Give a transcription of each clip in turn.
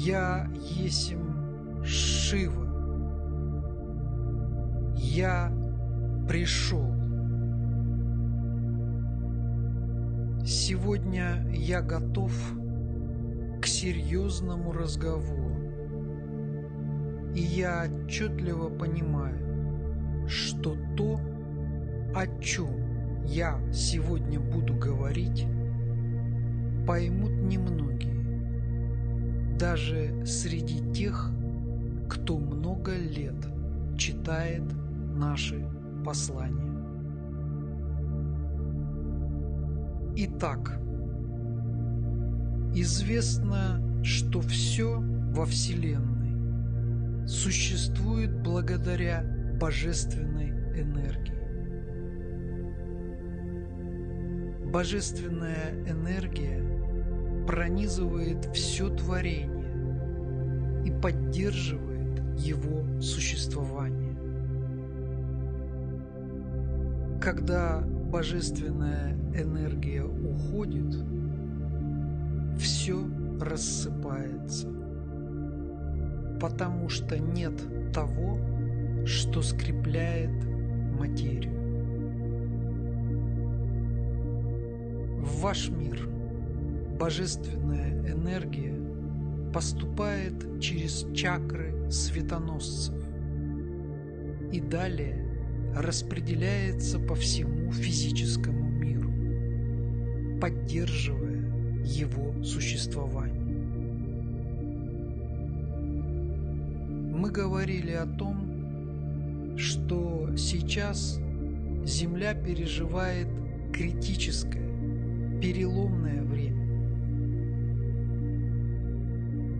Я есмь Шива. Я пришел. Сегодня я готов к серьезному разговору. И я отчетливо понимаю, что то, о чем я сегодня буду говорить, поймут немногие, даже среди тех, кто много лет читает наши послания. Итак, известно, что все во Вселенной существует благодаря божественной энергии. Божественная энергия пронизывает все творение и поддерживает его существование. Когда божественная энергия уходит, все рассыпается, потому что нет того, что скрепляет материю. В ваш мир божественная энергия поступает через чакры светоносцев и далее распределяется по всему физическому миру, поддерживая его существование. Мы говорили о том, что сейчас Земля переживает критическое, переломное время.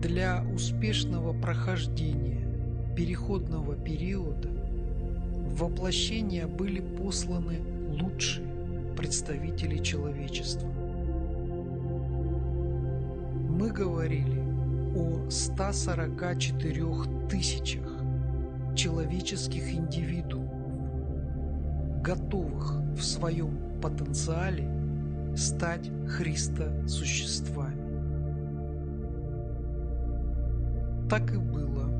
Для успешного прохождения переходного периода в воплощение были посланы лучшие представители человечества. Мы говорили о 144 тысячах человеческих индивидуумов, готовых в своем потенциале стать Христосуществами. Так и было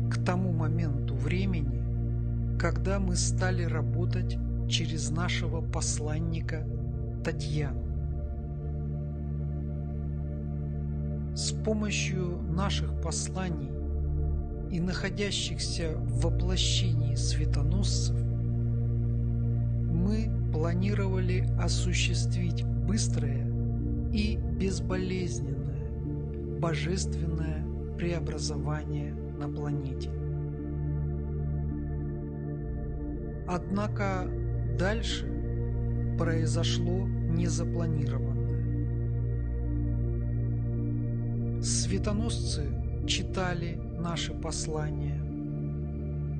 к тому моменту времени, когда мы стали работать через нашего посланника Татьяну. С помощью наших посланий и находящихся в воплощении светоносцев мы планировали осуществить быстрое и безболезненное божественное преобразование на планете. Однако дальше произошло незапланированное. Светоносцы читали наши послания,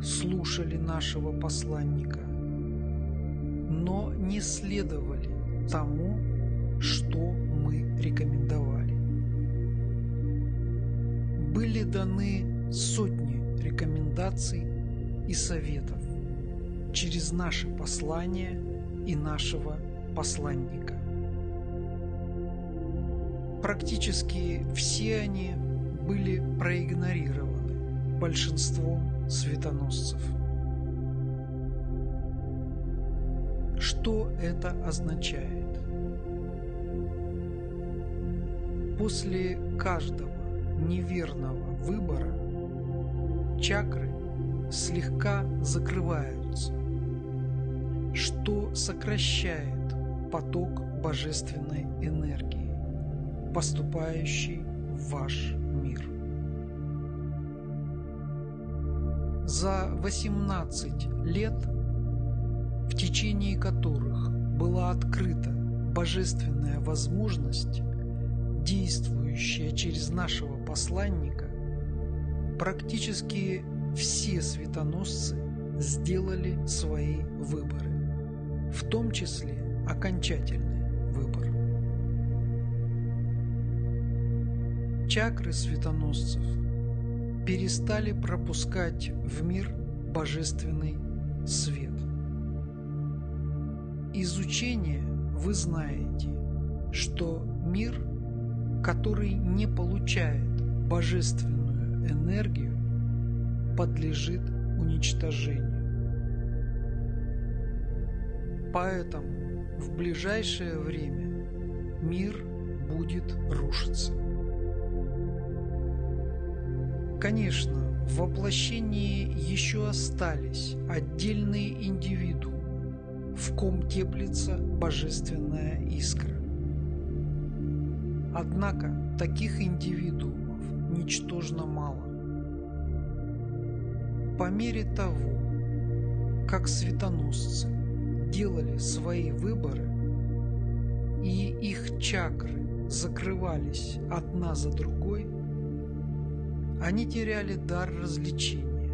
слушали нашего посланника, но не следовали тому, что мы рекомендовали. Были даны сотни рекомендаций и советов через наши послания и нашего посланника. Практически все они были проигнорированы большинством светоносцев. Что это означает? После каждого неверного выбора чакры слегка закрываются, что сокращает поток божественной энергии, поступающий в ваш мир. За 18 лет, в течение которых была открыта божественная возможность, действующая через нашего посланника, практически все светоносцы сделали свои выборы, в том числе окончательный выбор. Чакры светоносцев перестали пропускать в мир божественный свет. Из учения вы знаете, что мир, который не получает божественную энергию подлежит уничтожению. Поэтому в ближайшее время мир будет рушиться. Конечно, в воплощении еще остались отдельные индивидуумы, в ком теплится божественная искра. Однако таких индивидуумов ничтожно мало. По мере того, как светоносцы делали свои выборы, и их чакры закрывались одна за другой, они теряли дар развлечения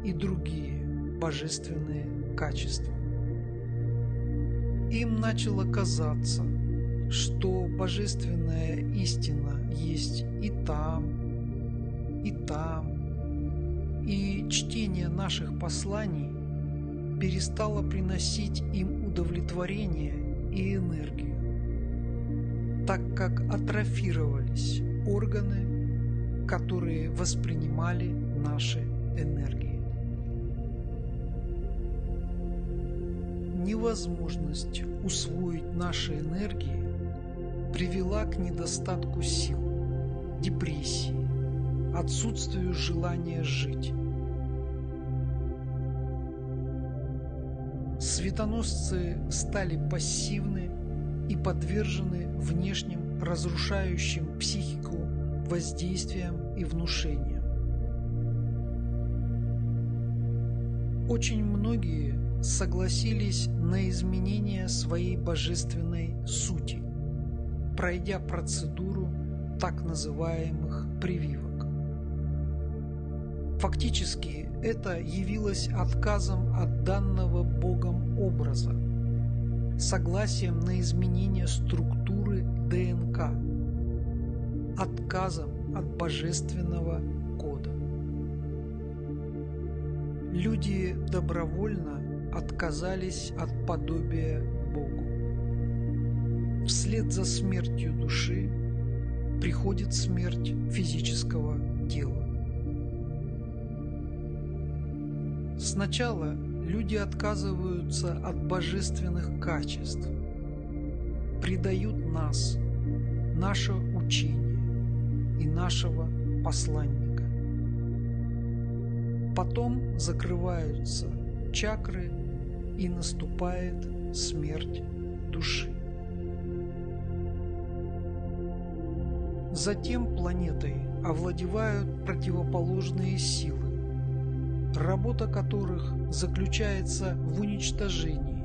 и другие божественные качества. Им начало казаться, что божественная истина есть и там, и чтение наших посланий перестало приносить им удовлетворение и энергию, так как атрофировались органы, которые воспринимали наши энергии. Невозможность усвоить наши энергии привела к недостатку сил, депрессии, отсутствию желания жить. Светоносцы стали пассивны и подвержены внешним разрушающим психику воздействиям и внушениям. Очень многие согласились на изменение своей божественной сути, пройдя процедуру так называемых прививок. Фактически это явилось отказом от данного Богом образа, согласием на изменение структуры ДНК, отказом от божественного кода. Люди добровольно отказались от подобия Богу. Вслед за смертью души приходит смерть физического тела. Сначала люди отказываются от божественных качеств, предают нас, наше учение и нашего посланника. Потом закрываются чакры и наступает смерть души. Затем планетой овладевают противоположные силы, работа которых заключается в уничтожении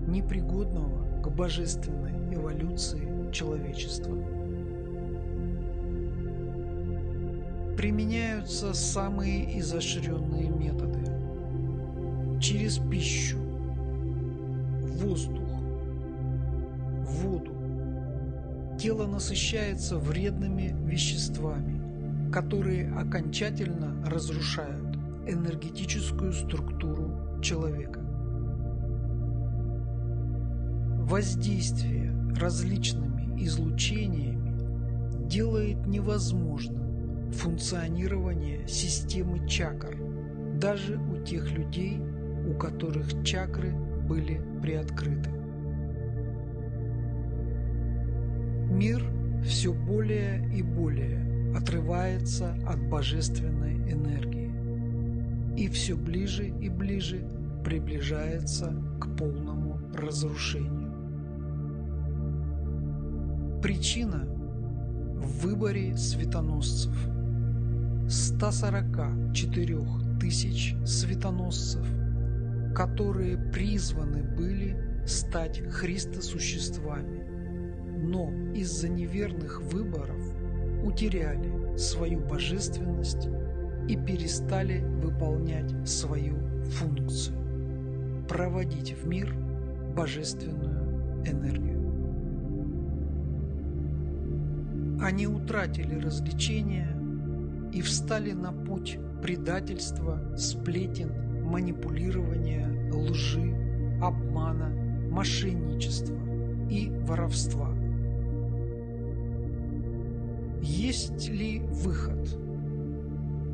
непригодного к божественной эволюции человечества. Применяются самые изощренные методы. Через пищу, воздух, воду тело насыщается вредными веществами, которые окончательно разрушают энергетическую структуру человека. Воздействие различными излучениями делает невозможным функционирование системы чакр даже у тех людей, у которых чакры были приоткрыты. Мир все более и более отрывается от божественной энергии и все ближе и ближе приближается к полному разрушению. Причина в выборе светоносцев. 144 тысяч светоносцев, которые призваны были стать христосуществами, но из-за неверных выборов утеряли свою божественность и перестали выполнять свою функцию – проводить в мир божественную энергию. Они утратили развлечения и встали на путь предательства, сплетен, манипулирования, лжи, обмана, мошенничества и воровства. Есть ли выход?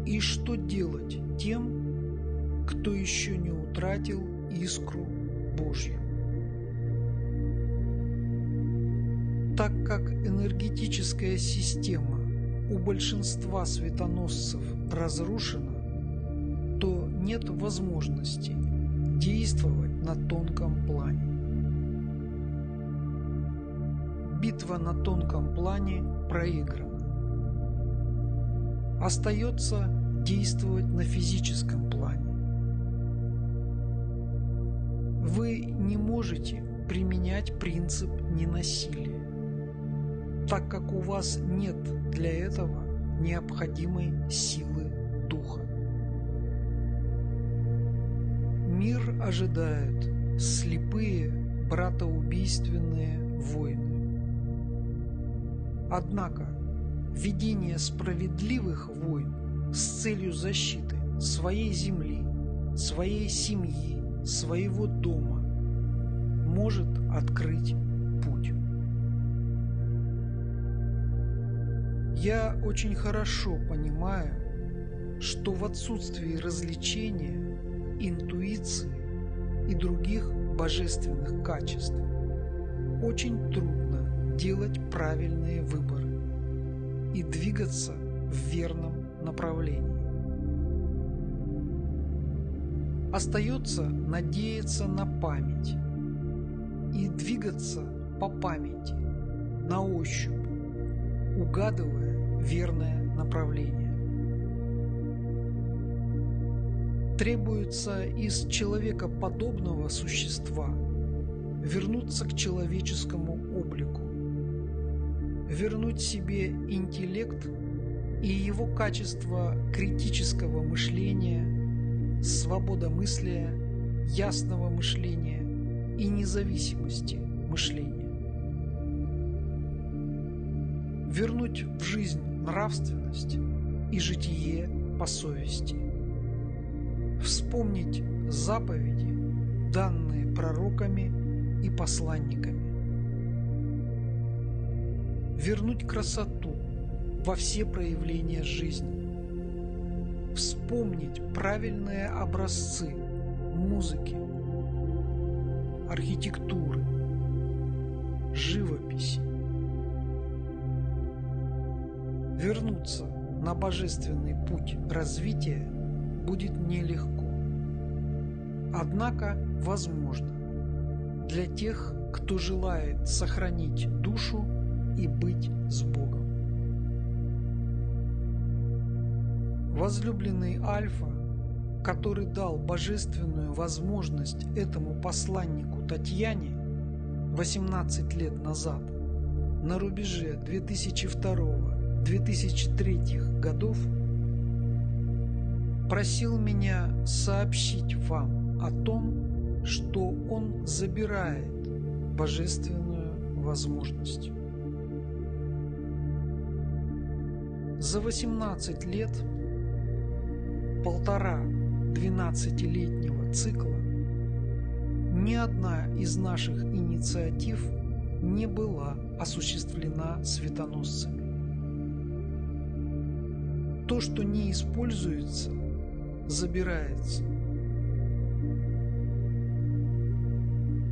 И что делать тем, кто еще не утратил искру Божью? Так как энергетическая система у большинства светоносцев разрушена, то нет возможности действовать на тонком плане. Битва на тонком плане проиграна. Остается действовать на физическом плане. Вы не можете применять принцип ненасилия, так как у вас нет для этого необходимой силы духа. Мир ожидают слепые братоубийственные войны. Однако ведение справедливых войн с целью защиты своей земли, своей семьи, своего дома может открыть путь. Я очень хорошо понимаю, что в отсутствии развлечения, интуиции и других божественных качеств очень трудно делать правильные выборы и двигаться в верном направлении. Остается надеяться на память и двигаться по памяти, на ощупь, угадывая верное направление. Требуется из человекоподобного существа вернуться к человеческому облику, вернуть себе интеллект и его качество критического мышления, свободомыслия, ясного мышления и независимости мышления. Вернуть в жизнь нравственность и житие по совести. Вспомнить заповеди, данные пророками и посланниками. Вернуть красоту во все проявления жизни. Вспомнить правильные образцы музыки, архитектуры, живописи. Вернуться на божественный путь развития будет нелегко. Однако возможно для тех, кто желает сохранить душу и быть с Богом. Возлюбленный Альфа, который дал божественную возможность этому посланнику Татьяне 18 лет назад, на рубеже 2002-2003 годов, просил меня сообщить вам о том, что он забирает божественную возможность. За 18 лет полтора 12-летнего цикла ни одна из наших инициатив не была осуществлена светоносцами. То, что не используется, забирается.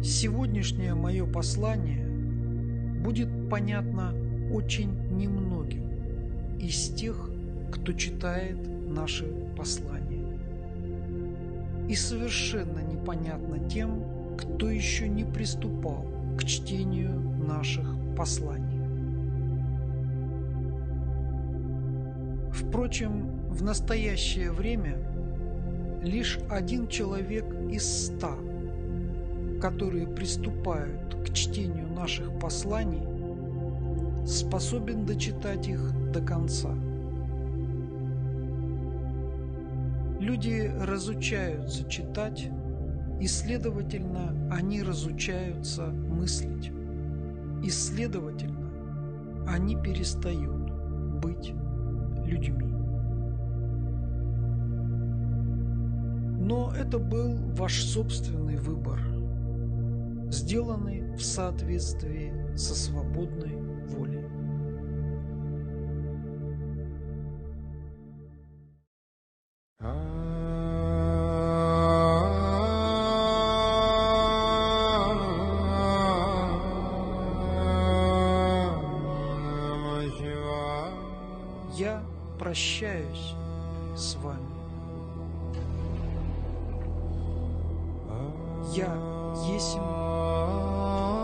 Сегодняшнее мое послание будет понятно очень немногим из тех, кто читает наши послания, и совершенно непонятно тем, кто еще не приступал к чтению наших посланий. Впрочем, в настоящее время лишь один человек из 100, которые приступают к чтению наших посланий, способен дочитать их до конца. Люди разучаются читать, и, следовательно, они разучаются мыслить, и, следовательно, они перестают быть людьми. Но это был ваш собственный выбор, сделанный в соответствии со свободной волей. я прощаюсь с вами. Я есмь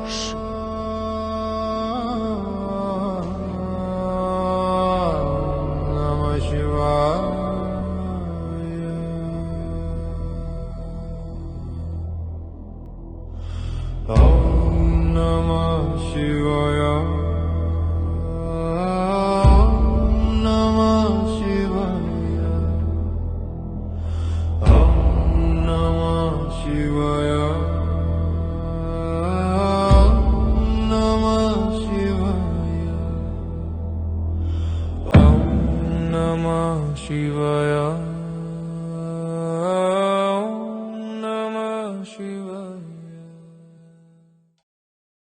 Шива. Namah Shivaya. Om Namah Shivaya. Om Namah Shivaya. Om Namah Shivaya. Om Namah Shivaya. Om Namah Shivaya.